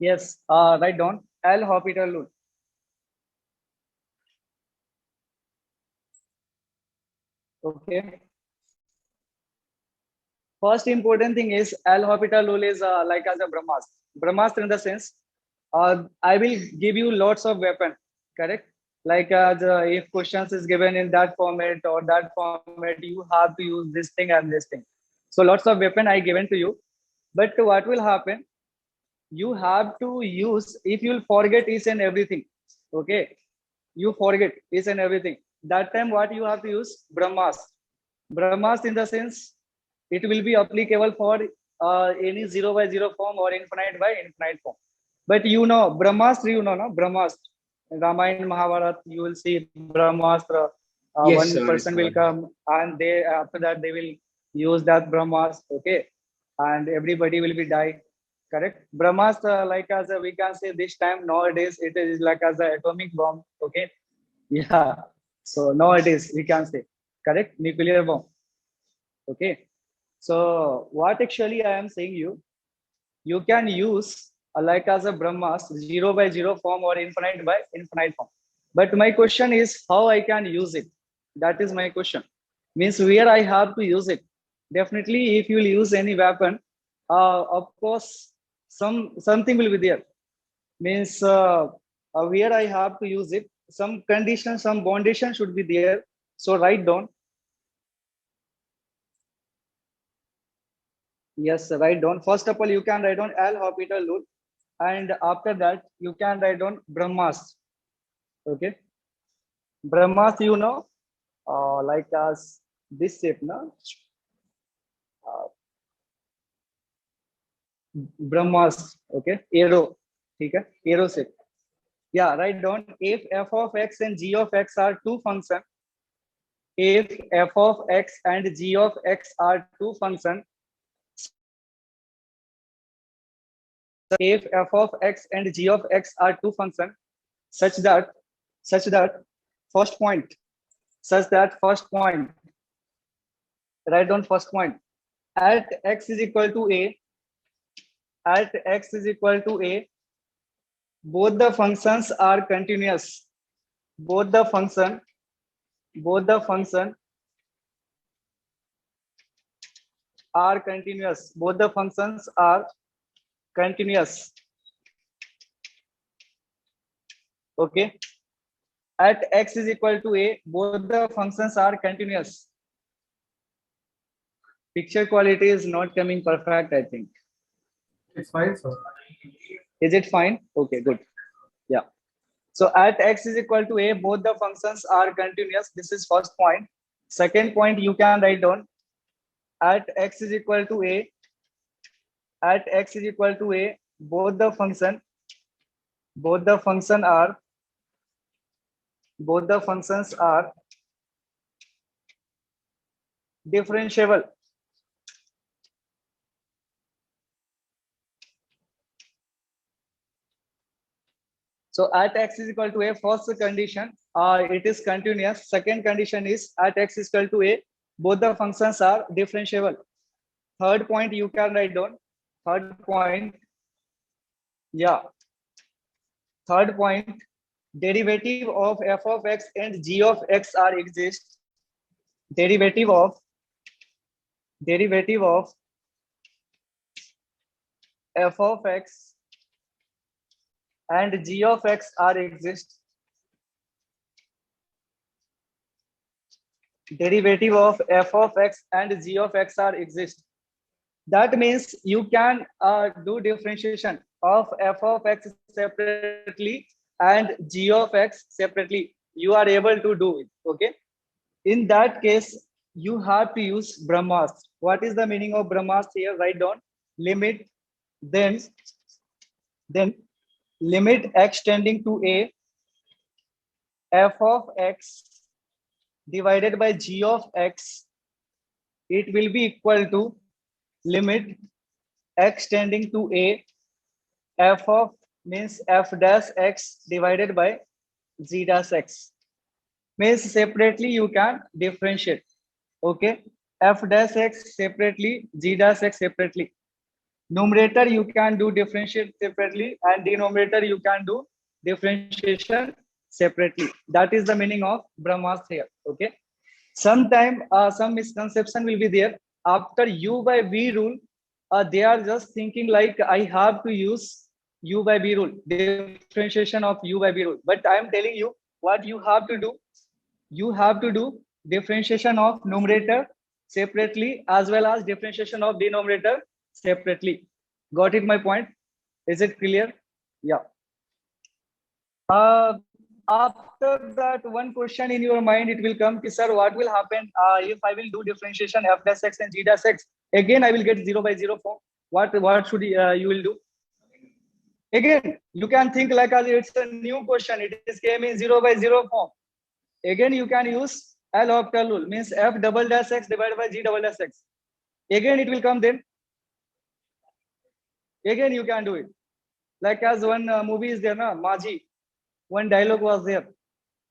Yes, write down L'Hopital rule. Okay. First important thing is L'Hopital rule is like as a Brahmastra. Brahmastra in the sense, I will give you lots of weapon, correct? Like if questions is given in that format or that format, you have to use this thing and this thing. So lots of weapon I given to you. But what will happen? You have to use, if you'll forget each and everything, okay? You forget each and everything. That time what you have to use? Brahmastra. Brahmastra in the sense, it will be applicable for any 0 by 0 form or infinite by infinite form. But you know, Brahmastra, you know, no? Brahmastra. Ramayana, Mahabharata, you will see Brahmastra. One Yes, sir. person Yes, will sir. come and they after that they will use that Brahmastra, okay? And everybody will be die. Correct? Brahmastra, like as a, we can say this time nowadays, it is like as a atomic bomb, okay? Yeah. So nowadays we can say, correct? Nuclear bomb. Okay. So what actually I am saying you can use like as a Brahmas 0 by 0 form or infinite by infinite form. But my question is how I can use it. That is my question. Means where I have to use it. Definitely, if you will use any weapon, of course, something will be there. Means where I have to use it. Some condition, some foundation should be there. So write down. Yes, write down. First of all, you can write down L'Hopital rule, and after that, you can write down Brahmas. Okay, Brahmas, you know, like as this shape, no? Uh, Brahmas. Okay, arrow. Okay, arrow shape. Yeah, write down if f of x and g of x are two functions. If f of x and g of x are two functions, if f of x and g of x are two functions, such that such that first point such that first point, write down first point, at x is equal to a, at x is equal to a, both the functions are continuous, both the function both the function are continuous, both the functions are continuous. Okay, at x is equal to a, both the functions are continuous. Picture quality is not coming perfect, I think. It's fine, sir. Is it fine? Okay, good. Yeah. So at x is equal to a, both the functions are continuous. This is first point. Second point, you can write down at x is equal to a, at x is equal to a, both the function are, both the functions are differentiable. So at x is equal to a, first condition, it is continuous. Second condition is at x is equal to a, both the functions are differentiable. Third point, you can write down. Third point, yeah. Third point, derivative of f of x and g of x are exist. Derivative of derivative of f of x and g of x are exist. Derivative of f of x and g of x are exist. That means you can do differentiation of f of x separately and g of x separately. You are able to do it. Okay. In that case, you have to use Brahmastra. What is the meaning of Brahmastra here? Write down limit, then then limit x tending to a, f of x divided by g of x, it will be equal to limit x tending to a, f of means f dash x divided by g dash x. Means separately you can differentiate. Okay, f dash x separately, g dash x separately. Numerator you can do differentiate separately, and denominator you can do differentiation separately. That is the meaning of Brahmas here. Okay. Sometime some misconception will be there after u by v rule. They are just thinking like I have to use u by v rule, differentiation of u by v rule. But I am telling you what you have to do. You have to do differentiation of numerator separately as well as differentiation of denominator separately. Got it my point? Is it clear? Yeah. After that, one question in your mind, it will come, sir, what will happen if I will do differentiation f dash x and g dash x? Again, I will get 0 by 0 form. What should you will do? Again, you can think like as it's a new question. It is came in 0 by 0 form. Again, you can use L'Hopital rule, means f double dash x divided by g double dash x. Again, it will come then. Again, you can do it. Like as one movie is there, na, Maji. One dialogue was there.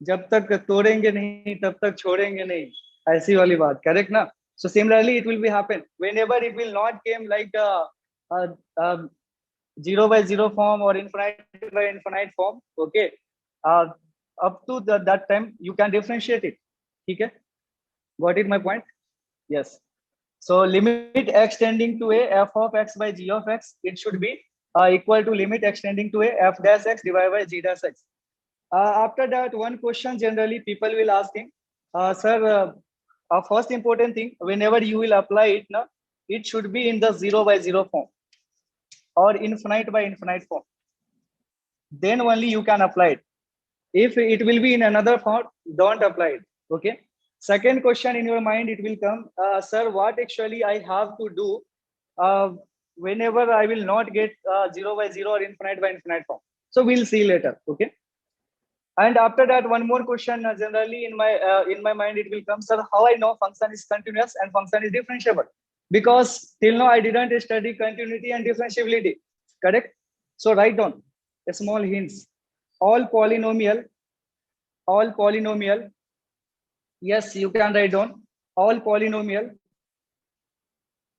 जब तक तोड़ेंगे नहीं तब तक छोड़ेंगे नहीं, ऐसी वाली बात, correct ना? So similarly it will be happen whenever it will not came like a 0 by 0 form or infinite by infinite form. Okay, up to that time you can differentiate it. Okay, got it my point? Yes. So limit extending to a f of x by g of x, it should be equal to limit extending to a f dash x divided by g dash x. After that, one question generally people will ask him, sir, first important thing, whenever you will apply it, na, it should be in the 0 by 0 form or infinite by infinite form. Then only you can apply it. If it will be in another form, don't apply it. Okay. Second question in your mind, it will come, sir, what actually I have to do whenever I will not get 0 by 0 or infinite by infinite form. So we'll see later. Okay. And after that, one more question generally in my mind it will come, sir, how I know function is continuous and function is differentiable? Because till now I didn't study continuity and differentiability, correct? So write down a small hints. All polynomial, yes, you can write down all polynomial,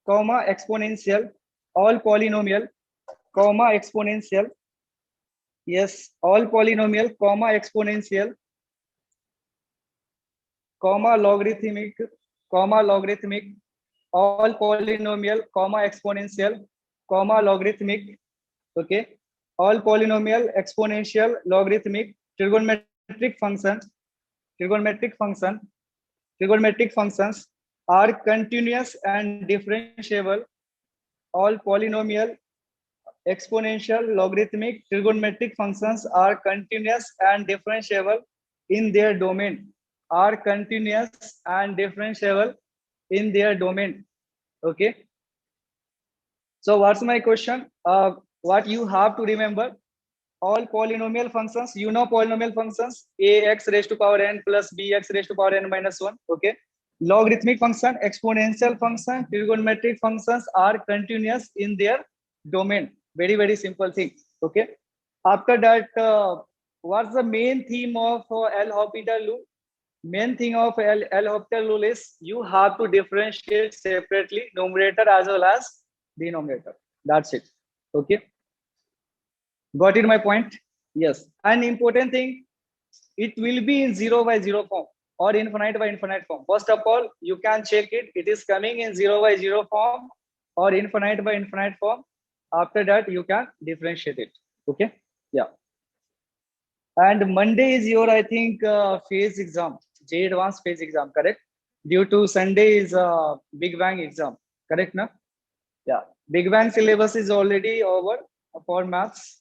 comma exponential, all polynomial, comma exponential. Yes, all polynomial, comma exponential, comma logarithmic, all polynomial, comma exponential, comma logarithmic. Okay, all polynomial, exponential, logarithmic, trigonometric functions are continuous and differentiable. All polynomial, exponential, logarithmic, trigonometric functions are continuous and differentiable in their domain. Are continuous and differentiable in their domain. Okay. So what's my question? What you have to remember? All polynomial functions, you know polynomial functions, ax raised to power n plus bx raised to power n minus 1. Okay. Logarithmic function, exponential function, trigonometric functions are continuous in their domain. Very, very simple thing. Okay. After that, what's the main theme of L'Hopital rule? Main thing of L'Hopital rule is you have to differentiate separately numerator as well as denominator. That's it. Okay. Got it my point? Yes. An important thing, it will be in 0 by 0 form or infinite by infinite form. First of all, you can check it. It is coming in 0 by 0 form or infinite by infinite form. After that, you can differentiate it. Okay. Yeah. And Monday is your, I think, phase exam, J advanced phase exam, correct? Due to Sunday is Big Bang exam, correct? No? Yeah. Big Bang syllabus is already over for maths.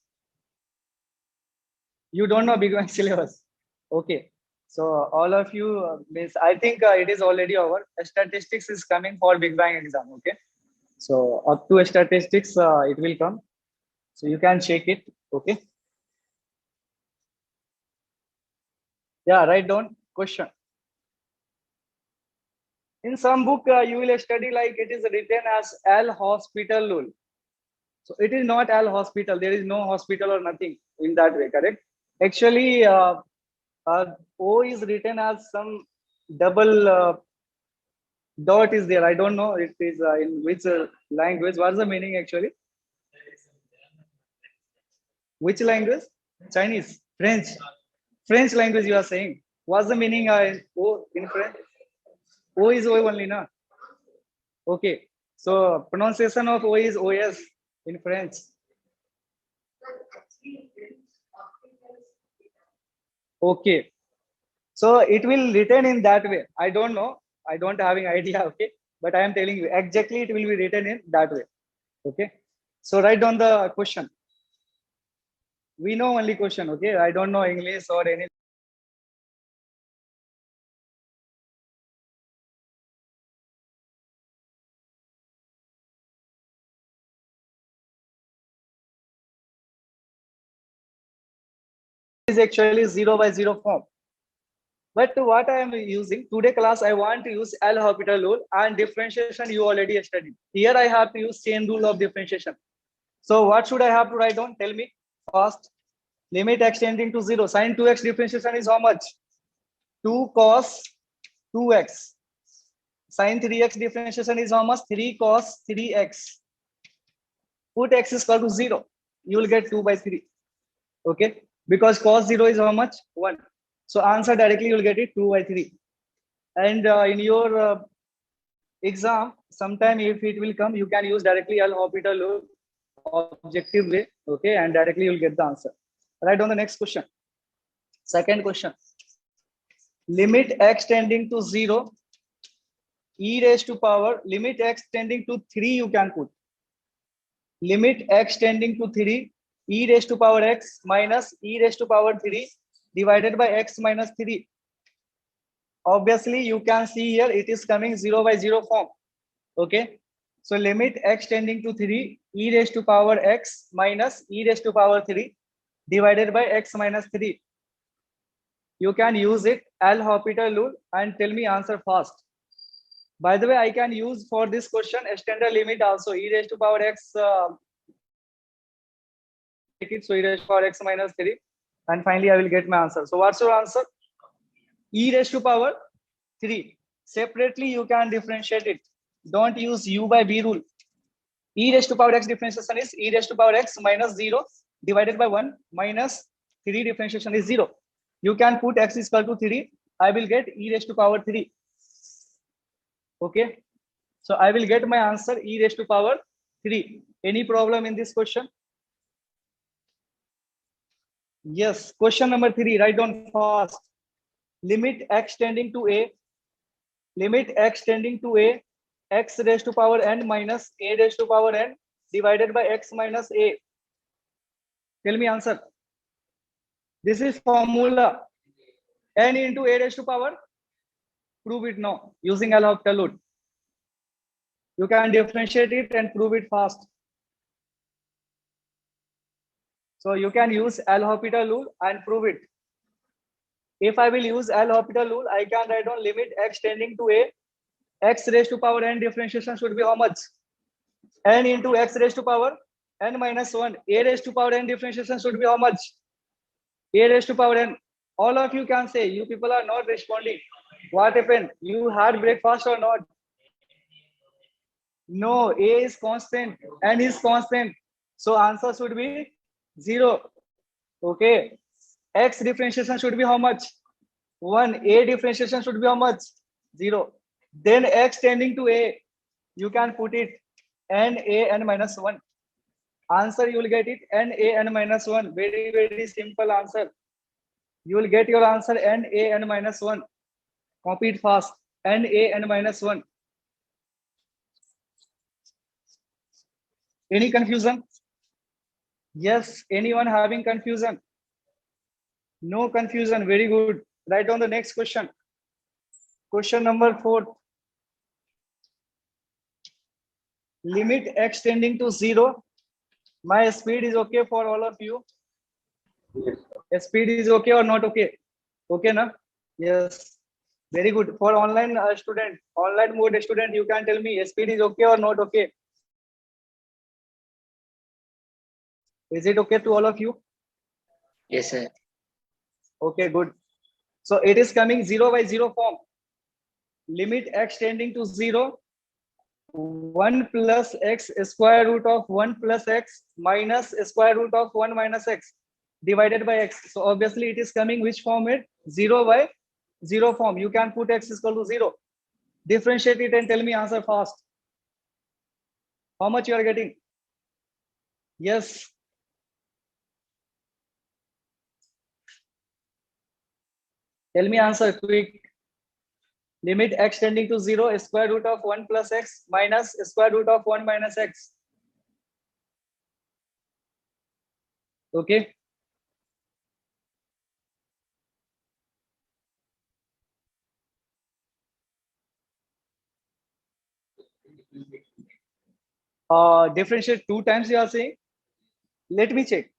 You don't know Big Bang syllabus. Okay. So all of you, means I think it is already over. Statistics is coming for Big Bang exam. Okay. So up to statistics, it will come. So you can check it. Okay. Yeah, write down question. In some book, you will study like it is written as L'Hopital rule. So it is not L'Hopital. There is no hospital or nothing in that way, correct? Actually, O is written as some double dot is there. I don't know it is in which language. What's the meaning actually? Which language? Chinese, French. French language you are saying. What's the meaning O in French? O is O only, na? Okay. So pronunciation of O is OS in French. Okay. So it will written in that way. I don't know. I don't having idea. Okay. But I am telling you exactly it will be written in that way. Okay. So write down the question. We know only question. Okay. I don't know English or any. Is actually 0 by 0 form. But what I am using today class, I want to use L'Hopital rule and differentiation you already studied. Here I have to use chain rule of differentiation. So what should I have to write down? Tell me first. Limit x tending to 0. Sin 2x differentiation is how much? 2 cos 2x. Sin 3x differentiation is how much? 3 cos 3x. Put x is equal to 0. You will get 2 by 3. Okay. Because cos 0 is how much? 1. So answer directly you will get it 2 by 3. And in your exam, sometime if it will come, you can use directly L'Hopital rule objective way. Okay. And directly you will get the answer. Write on the next question. Second question. Limit x tending to 0, e raised to power, limit x tending to 3 you can put. Limit x tending to 3, e raised to power x minus e raised to power 3 divided by x minus 3. Obviously, you can see here it is coming 0 by 0 form. Okay. So limit x tending to 3, e raised to power x minus e raised to power 3 divided by x minus 3. You can use it L'Hopital rule and tell me answer fast. By the way, I can use for this question a standard limit also, e raised to power x. So e raised to power x minus 3. And finally, I will get my answer. So what's your answer? E raised to power 3. Separately, you can differentiate it. Don't use u by b rule. E raised to power x differentiation is e raised to power x minus 0 divided by 1 minus 3 differentiation is 0. You can put x is equal to 3. I will get e raised to power 3. Okay. So I will get my answer e raised to power 3. Any problem in this question? Yes. Question number 3. Write down fast. Limit x tending to a. Limit x tending to a. X raised to power n minus a raised to power n divided by x minus a. Tell me answer. This is formula. N into a raised to power. Prove it now using L'Hopital rule. You can differentiate it and prove it fast. So you can use L'Hopital rule and prove it. If I will use L'Hopital rule, I can write down limit x tending to a. X raised to power n differentiation should be how much? N into x raised to power n minus 1. A raised to power n differentiation should be how much? A raised to power n. All of you can say, you people are not responding. What happened? You had breakfast or not? No, a is constant, n is constant. So answer should be 0. Okay. X differentiation should be how much? 1. A differentiation should be how much? 0. Then x tending to a, you can put it n a n minus 1. Answer you will get it n a n minus 1. Very, very simple answer. You will get your answer n a n minus 1. Copy it fast. N a n minus 1. Any confusion? Yes. Anyone having confusion? No confusion. Very good. Write down the next question. Question number 4. Limit x tending to 0. My speed is okay for all of you? Yes. Speed is okay or not okay? Okay, na? Yes. Very good. For online student, online mode student, you can tell me speed is okay or not okay? Is it okay to all of you? Yes, sir. Okay, good. So it is coming 0 by 0 form. Limit x tending to 0. 1 plus x square root of 1 plus x minus square root of 1 minus x divided by x. So obviously it is coming which form? It 0 by 0 form. You can put x is equal to 0. Differentiate it and tell me answer fast. How much you are getting? Yes. Tell me answer quick. Limit x tending to 0, square root of 1 plus x minus square root of 1 minus x. Okay. Differentiate 2 times you are saying. Let me check.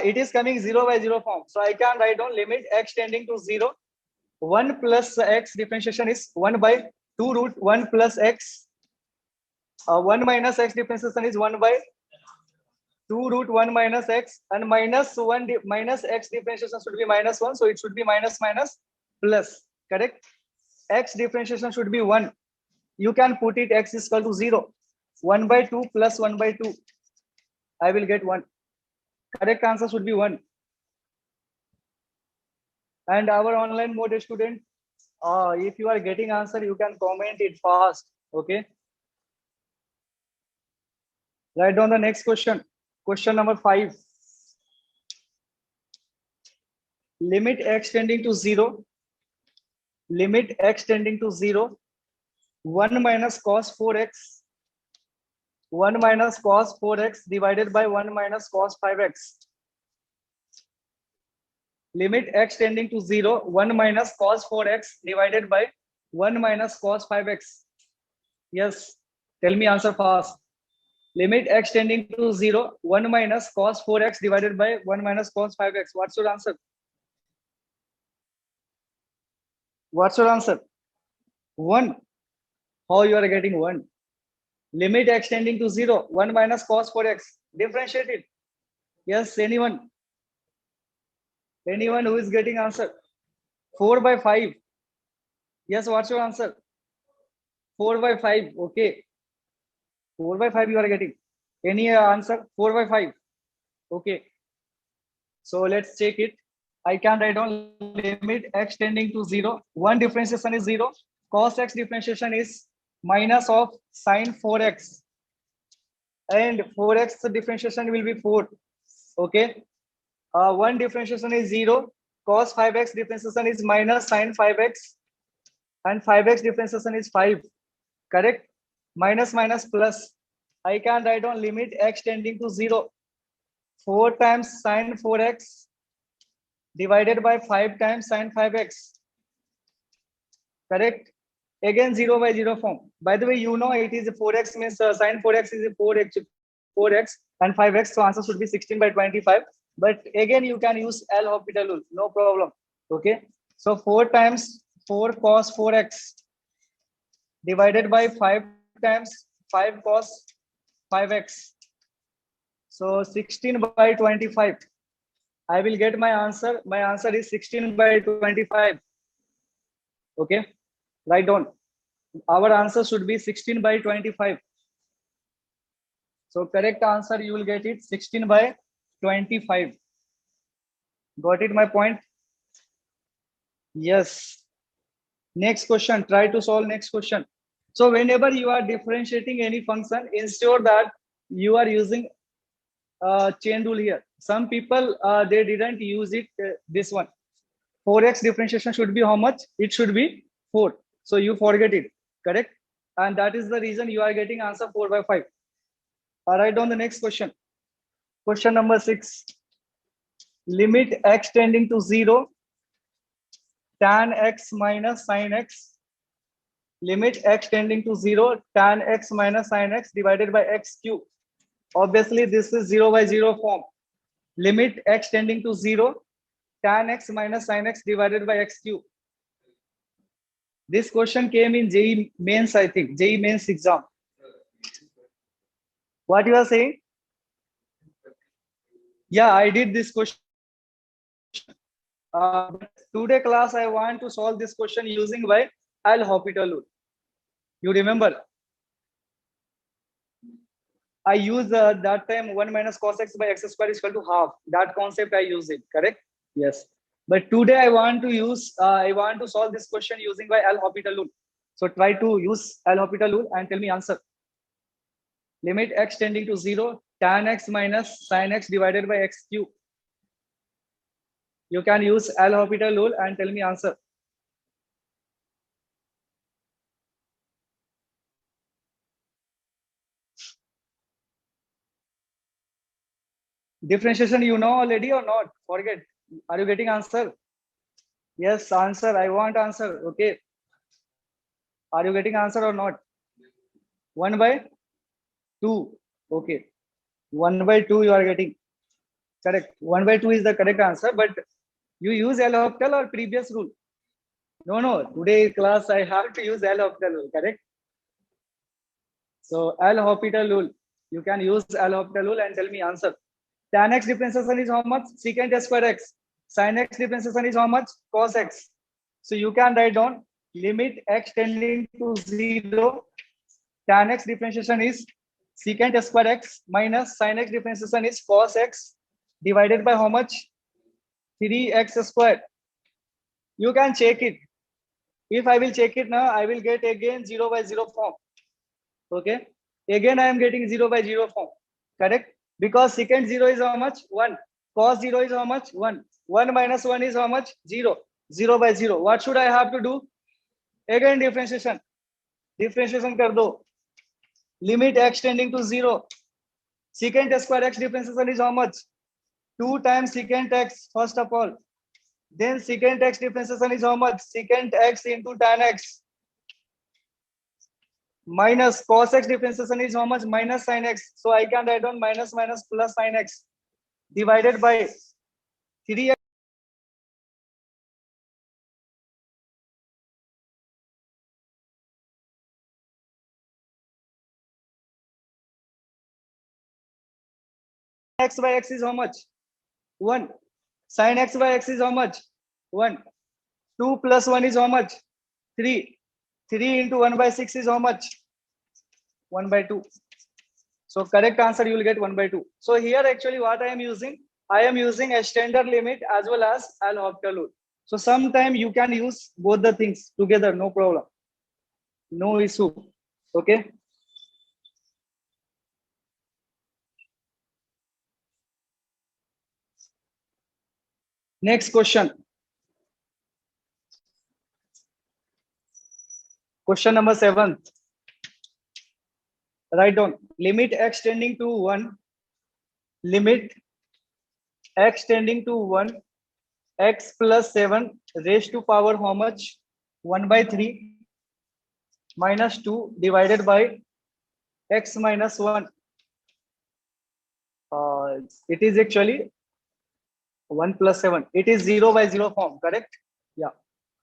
It is coming 0 by 0 form. So I can write down limit x tending to 0. 1 plus x differentiation is 1 by 2 root 1 plus x. 1 minus x differentiation is 1 by 2 root 1 minus x, and minus 1 minus x differentiation should be minus 1. So it should be minus minus plus. Correct? X differentiation should be 1. You can put it x is equal to 0. 1 by 2 plus 1 by 2. I will get 1. Correct answer should be 1. And our online mode student, if you are getting answer, you can comment it fast. Okay. Write down the next question. Question number 5. Limit x tending to 0. Limit x tending to 0. 1 minus cos 4x. 1 minus cos 4x divided by 1 minus cos 5x. Limit x tending to 0. 1 minus cos 4x divided by 1 minus cos 5x. Yes. Tell me answer fast. Limit x tending to 0. 1 minus cos 4x divided by 1 minus cos 5x. What's your answer? What's your answer? 1. How you are getting 1? Limit x tending to 0. 1 minus cos 4x. Differentiate it. Yes, anyone? Anyone who is getting answer? 4 by 5. Yes, what's your answer? 4 by 5. Okay. 4 by 5 you are getting. Any answer? 4 by 5. Okay. So let's check it. I can write down limit x tending to 0. 1 differentiation is 0. Cos x differentiation is minus of sine 4x. And 4x differentiation will be 4. Okay. 1 differentiation is 0. Cos 5x differentiation is minus sine 5x. And 5x differentiation is 5. Correct? Minus minus plus. I can write down limit x tending to 0. 4 times sine 4x divided by 5 times sine 5x. Correct? Again 0 by 0 form. By the way, you know it is 4x means sine 4x is 4x and 5x. So answer should be 16 by 25. But again you can use L'Hopital rule. No problem. Okay. So 4 times 4 cos 4x divided by 5 times 5 cos 5x. So 16 by 25. I will get my answer. My answer is 16 by 25. Okay. Write down. Our answer should be 16 by 25. So correct answer, you will get it 16 by 25. Got it my point? Yes. Next question. Try to solve next question. So whenever you are differentiating any function, ensure that you are using chain rule here. Some people they didn't use it. This one 4x differentiation should be how much? It should be 4. So you forget it. Correct? And that is the reason you are getting answer 4 by 5. All right, on the next question. Question number 6. Limit x tending to 0. Tan x minus sin x. Limit x tending to 0. Tan x minus sin x divided by x cube. Obviously, this is 0 by 0 form. Limit x tending to 0. Tan x minus sin x divided by x cube. This question came in JEE mains, I think. JEE mains exam. What you are saying? Yeah, I did this question. Today class, I want to solve this question using by L'Hopital rule. You remember? I use that time 1 minus cos x by x square is equal to half. That concept I use it, correct? Yes. But today I want to solve this question using by L'Hopital rule. So try to use L'Hopital rule and tell me answer. Limit x tending to 0, tan x minus sin x divided by x cube. You can use L'Hopital rule and tell me answer. Differentiation you know already or not? Forget. Are you getting answer? Yes, answer. I want answer. Okay. Are you getting answer or not? 1 by 2. Okay. 1 by 2 you are getting. Correct. 1 by 2 is the correct answer. But you use L'Hopital or previous rule? No. Today class I have to use L'Hopital rule. Correct. So L'Hopital rule. You can use L'Hopital rule and tell me answer. Tan x differentiation is how much? Secant square x. Sin x differentiation is how much? Cos x. So you can write down limit x tending to 0. Tan x differentiation is secant square x minus sin x differentiation is cos x divided by how much? 3x square. You can check it. If I will check it now, I will get again 0 by 0 form. Okay. Again, I am getting 0 by 0 form. Correct? Because secant 0 is how much? 1. Cos 0 is how much? 1. 1 minus 1 is how much? 0. 0 by 0. What should I have to do? Again, differentiation. Differentiation kar do. Limit x tending to 0. Secant square x differentiation is how much? 2 times secant x, first of all. Then secant x differentiation is how much? Secant x into tan x. Minus cos x differentiation is how much? Minus sin x. So I can write down minus plus sin x divided by 3x. X by x is how much? 1. Sin x by x is how much? 1. 2 plus 1 is how much? 3. 3 into 1 by 6 is how much? 1 by 2. So correct answer you will get 1 by 2. So here actually what I am using a standard limit as well as L'Hopital rule. So sometime you can use both the things together, no problem. No issue. Okay. Next question. Question number 7. Write down limit x tending to 1. Limit x tending to 1. X plus 7 raised to power how much? 1 by 3 minus 2 divided by x minus 1. It is actually 1 plus 7. It is 0 by 0 form, correct? Yeah.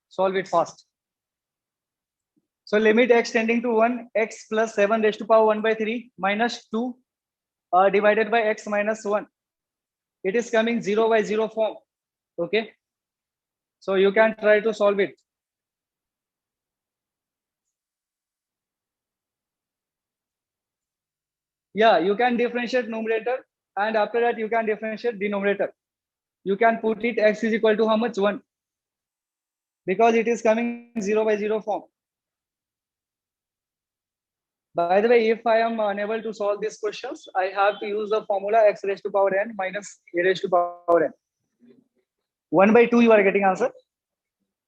Solve it fast. So limit x tending to 1, x plus 7 raised to power 1 by 3 minus 2 divided by x minus 1. It is coming 0 by 0 form. Okay. So you can try to solve it. Yeah, you can differentiate numerator and after that you can differentiate denominator. You can put it x is equal to how much? 1. Because it is coming 0 by 0 form. By the way, if I am unable to solve these questions, I have to use the formula x raised to power n minus a raised to power n. 1 by 2 you are getting answer.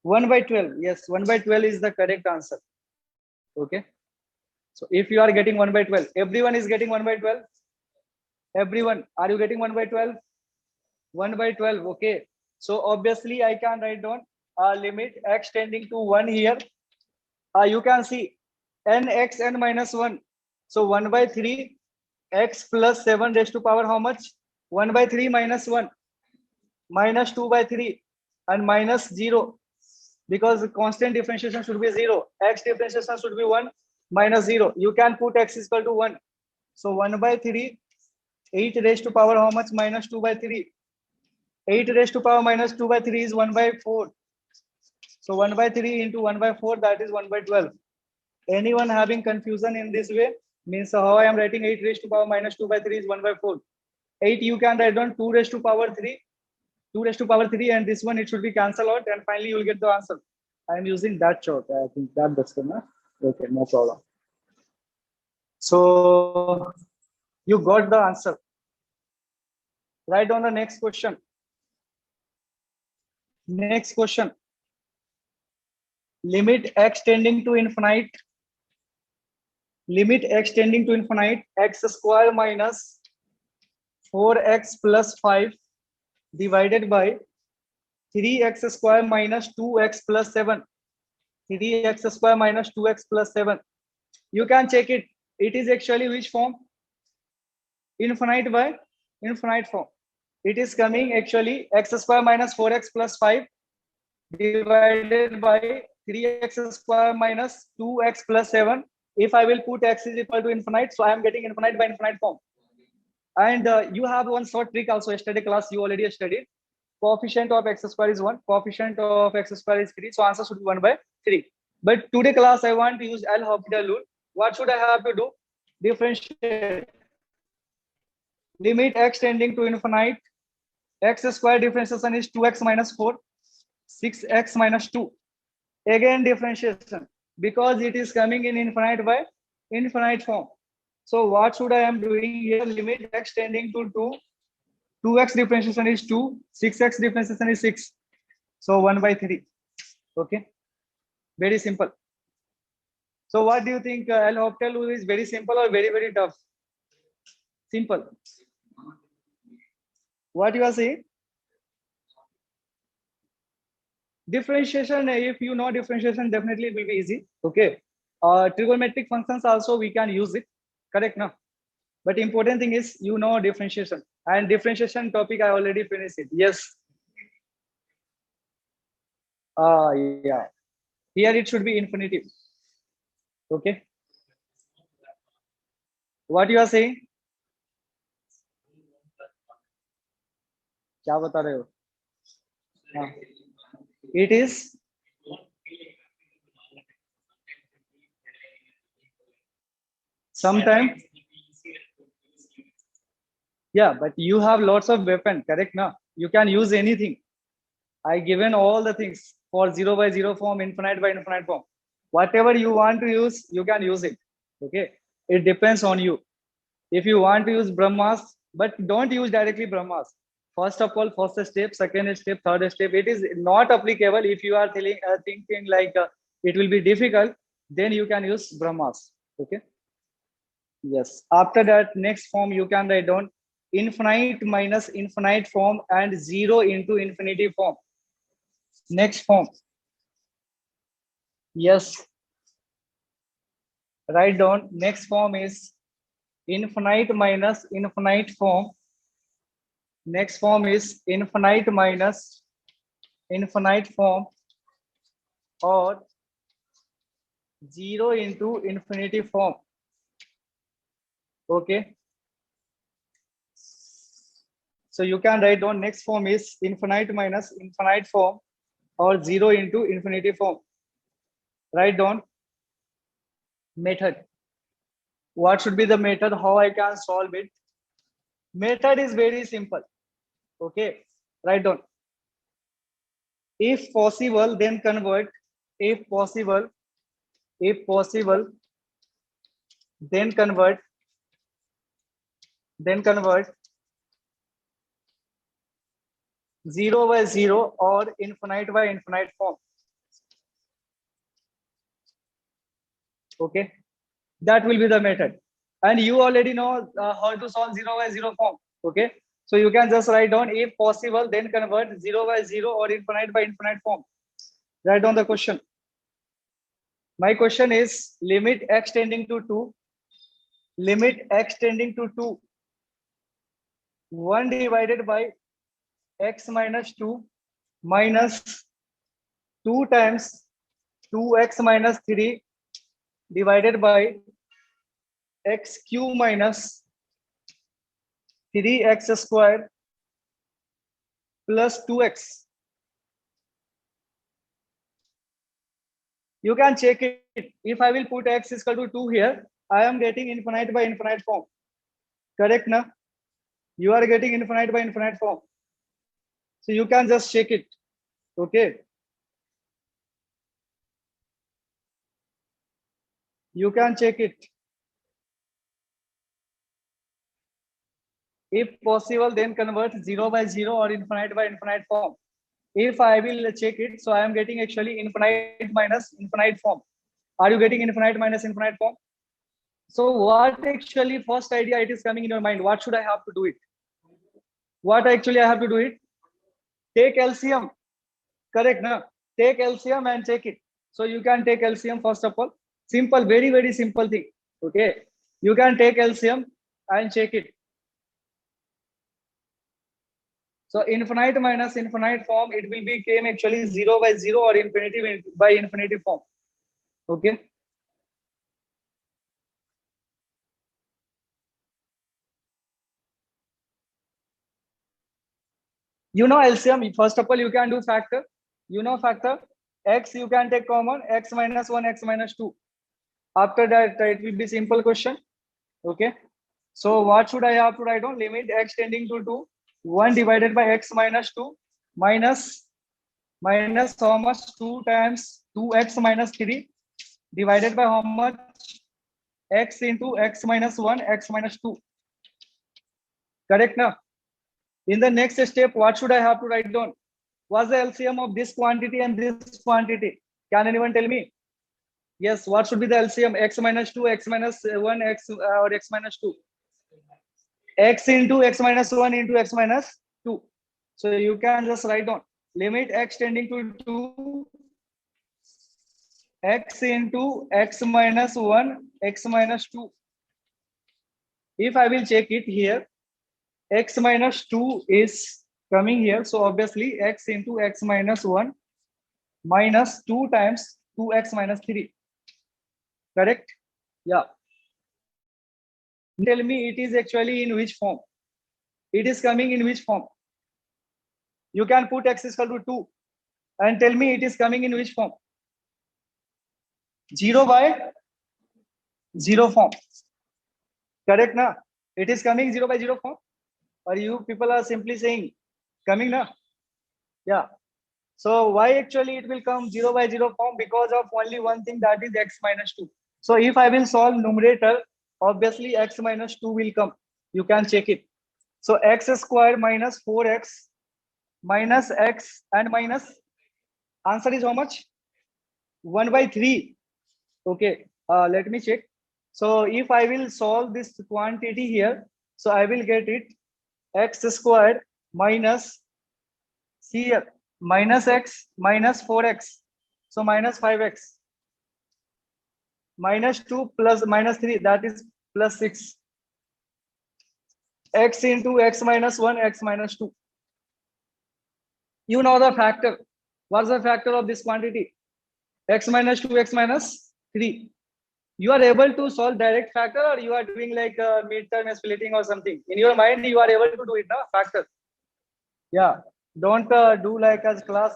1 by 12. Yes, 1 by 12 is the correct answer. Okay. So if you are getting 1 by 12, everyone is getting 1 by 12. Everyone, are you getting 1 by 12? 1 by 12. Okay. So obviously I can write down limit x tending to 1 here. You can see n x n minus 1. So 1 by 3 x plus 7 raised to power how much? 1 by 3 minus 1 minus 2 by 3 and minus 0 because the constant differentiation should be 0. X differentiation should be 1 minus 0. You can put x is equal to 1. So 1 by 3, 8 raised to power how much? Minus 2 by 3. 8 raised to power minus 2 by 3 is 1 by 4. So 1 by 3 into 1 by 4, that is 1 by 12. Anyone having confusion in this way, Means how I am writing 8 raised to power minus 2 by 3 is 1 by 4. 8 you can write down 2 raised to power 3. 2 raised to power 3 and this one it should be cancelled out and finally you will get the answer. I am using that chart. I think that's enough. Okay, no problem. So you got the answer. Write down the next question. Next question. Limit x tending to infinite. Limit x tending to infinite, x square minus 4x plus 5 divided by 3x square minus 2x plus 7. 3x square minus 2x plus 7. You can check it. It is actually which form? Infinite by infinite form. It is coming actually x square minus 4x plus 5 divided by 3x square minus 2x plus 7. If I will put x is equal to infinite, so I am getting infinite by infinite form. And you have one short trick also. Yesterday class you already studied. Coefficient of x square is 1. Coefficient of x square is 3. So answer should be 1 by 3. But today class I want to use L'Hopital rule. What should I have to do? Differentiate. Limit x tending to infinite. X square differentiation is 2x minus 4. 6x minus 2. Again differentiation. Because it is coming in infinite by infinite form. So what should I am doing here? Limit x tending to 2. 2x differentiation is 2. 6x differentiation is 6. So 1 by 3. Okay. Very simple. So what do you think? L'Hopital rule is very simple or very, very tough? Simple. What you are saying? Differentiation, if you know differentiation, definitely it will be easy. Okay. Trigonometric functions also we can use it. Correct now. But important thing is you know differentiation. And differentiation topic I already finished it. Yes. Yeah. Here it should be infinitive. Okay. What you are saying? क्या बता रहे हो? It is sometimes. Yeah, but you have lots of weapon, correct now? You can use anything. I given all the things for 0 by 0 form, infinite by infinite form. Whatever you want to use, you can use it. Okay. It depends on you. If you want to use Brahmas, but don't use directly Brahmas. First of all, first step, second step, third step, it is not applicable. If you are thinking like it will be difficult, then you can use Brahmas. Okay. Yes. After that, next form you can write down infinite minus infinite form and 0 into infinity form. Next form. Yes. Write down next form is infinite minus infinite form. Next form is infinite minus infinite form or 0 into infinity form. Okay. So you can write down next form is infinite minus infinite form or 0 into infinity form. Write down method. What should be the method? How I can solve it? Method is very simple. Okay. Write down. If possible, then convert. If possible, then convert. Then convert 0 by 0 or infinite by infinite form. Okay. That will be the method. And you already know how to solve 0 by 0 form. Okay. So you can just write down if possible, then convert 0 by 0 or infinite by infinite form. Write down the question. My question is limit x tending to 2. Limit x tending to 2. 1 divided by x minus 2 minus 2 times 2x minus 3 divided by x cube minus 3x square plus 2x. You can check it. If I will put x is equal to 2 here, I am getting infinite by infinite form. Correct, na? You are getting infinite by infinite form. So you can just check it. Okay. You can check it. If possible, then convert 0 by 0 or infinite by infinite form. If I will check it, so I am getting actually infinite minus infinite form. Are you getting infinite minus infinite form? So what actually first idea it is coming in your mind? What should I have to do it? What actually I have to do it? Take LCM. Correct, na? Take LCM and check it. So you can take LCM first of all. Simple, very, very simple thing. Okay. You can take LCM and check it. So infinite minus infinite form, it will become actually 0 by 0 or infinity by infinity form. Okay. You know LCM, first of all, you can do factor. You know factor. X you can take common, x minus 1, x minus 2. After that, it will be simple question. Okay. So what should I have to write on? Limit x tending to 2, 1 divided by x minus 2 minus how much? 2 times 2x minus 3 divided by how much? X into x minus 1, x minus 2. Correct now? In the next step, what should I have to write down? What's the LCM of this quantity and this quantity? Can anyone tell me? Yes, what should be the LCM? X minus 2, x minus 1, x or x minus 2? X into x minus 1 into x minus 2. So you can just write down limit x tending to 2, x into x minus 1, x minus 2. If I will check it here, x minus 2 is coming here. So obviously x into x minus 1 minus 2 times 2x minus 3. Correct? Yeah. Tell me it is actually in which form? It is coming in which form? You can put x is equal to 2 and tell me it is coming in which form? 0 by 0 form. Correct na? It is coming 0 by 0 form. Or you people are simply saying coming na? Yeah. So why actually it will come 0 by 0 form? Because of only one thing, that is x minus 2. So if I will solve numerator, obviously x minus 2 will come. You can check it. So x square minus 4x minus x and minus, answer is how much? 1 by 3. Okay, let me check. So if I will solve this quantity here, so I will get it x squared minus, see here, minus x minus 4x. So minus 5x minus 2 plus minus 3, that is plus 6. X into x minus 1, x minus 2. You know the factor. What's the factor of this quantity? X minus 2, x minus 3. You are able to solve direct factor, or you are doing like a midterm splitting or something? In your mind, you are able to do it, na? Factor. Yeah. Don't do like as class.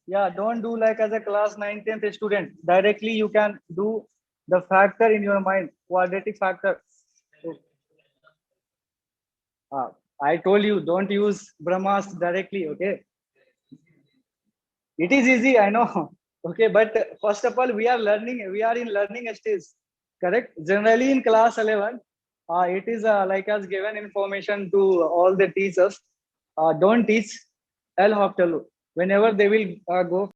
Yeah, don't do like as a class 9th, 10th student. Directly you can do the factor in your mind, quadratic factor. I told you, don't use Brahmas directly, okay? It is easy, I know. Okay, but first of all, we are in learning stage, correct? Generally in class 11, it is like as given information to all the teachers. Don't teach L Hoptelu. Whenever they will go